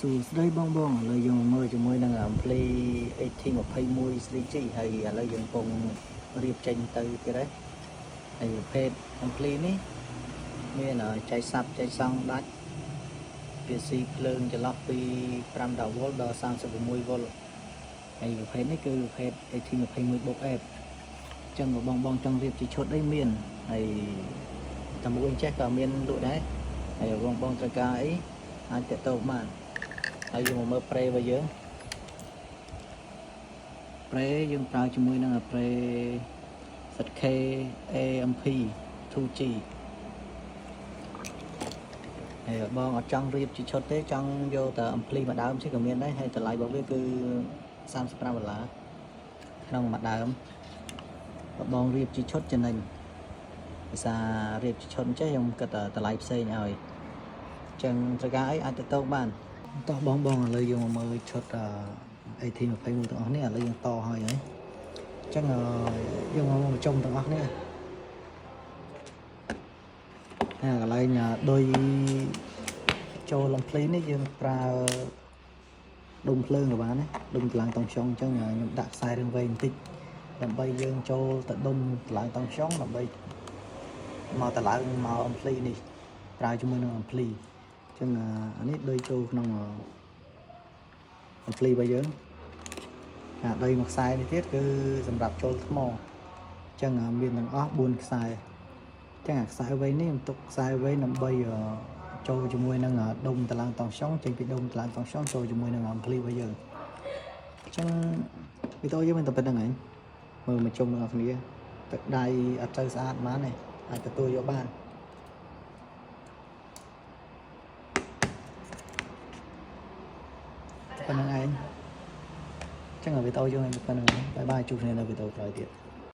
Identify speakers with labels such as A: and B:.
A: សួស្តីបងឥឡូវយើងមើលជាមួយនឹង Play 1821 3G ហើយឥឡូវយើងកំពុងរៀបចេញទៅទៀតហើយប្រភេទ Play នេះមានចែកសាប់ចែកសង់ដាច់វាស៊ីភ្លើងចន្លោះពី 5W ដល់ 36V ហើយប្រភេទនេះគឺប្រភេទ 1821 F ចឹងបងចង់រៀបជាឈុតអីមានហើយតែមួយចេះក៏មានលក់ដែរហើយបងត្រូវការអីអាចតាក់ទងបានហើយយើងមកមើលប្រេរបស់យើងប្រេយើងប្រើជាមួយនឹងប្រេ ZK AMP 2G ហើយបងអត់ចង់រៀបជាឈុតទេចង់យកតែ ampli មួយដើមchứក៏មានដែរហើយតម្លៃរបស់វាគឺ$35ក្នុងមួយដើមបងរៀបជាឈុតចំណេញភាសារៀបជាឈុតចេះខ្ញុំគិតតម្លៃផ្សេងឲ្យចឹងត្រូវការអីអាចទៅបានតោះបងឥឡូវយើងមកមើលឈុត1821ទាំងអស់នេះឥឡូវយើងតហើយអញ្ចឹងយើងមកជុំទាំងអស់នេះកន្លែងដូចចូលលំភ្លេងនេះយើងប្រើដុំភ្លើងក៏បានដែរដុំឡើងតង់ខ្យងអញ្ចឹងខ្ញុំដាក់ខ្សែរឿងវែងបន្តិចដើម្បីយើងចូលទៅដុំឡើងតង់ខ្យងដើម្បីមកតឡើងមកអំភ្លីនេះប្រើជាមួយនឹងអំភ្លីអញ្ចឹងអានេះដូចចូលក្នុងអំភ្លីរបស់យើងដីមួយខ្សែនេះទៀតគឺសម្រាប់ចូលថ្មអញ្ចឹងមានទាំងអស់4ខ្សែចឹងអាខ្សែវែងនេះខ្ញុំទុកខ្សែវែងដើម្បីចូលជាមួយនឹងដុំតឡើងតង់ខ្យងចេញពីដុំតឡើងតង់ខ្យងចូលជាមួយនឹងអំភ្លីរបស់យើងអញ្ចឹងវីដេអូយើងមានតែប៉ុណ្្នឹងហើយមើលមកជុំទាំងអស់គ្នាទឹកដៃអត់ទៅស្អាតប៉ុន្មានទេអាចទទួលយកបានប៉ុណ្្នឹងឯងអញ្ចឹងវីដេអូយើងមានប៉ុណ្្នឹងហើយបាយជួបគ្នានៅវីដេអូក្រោយទៀត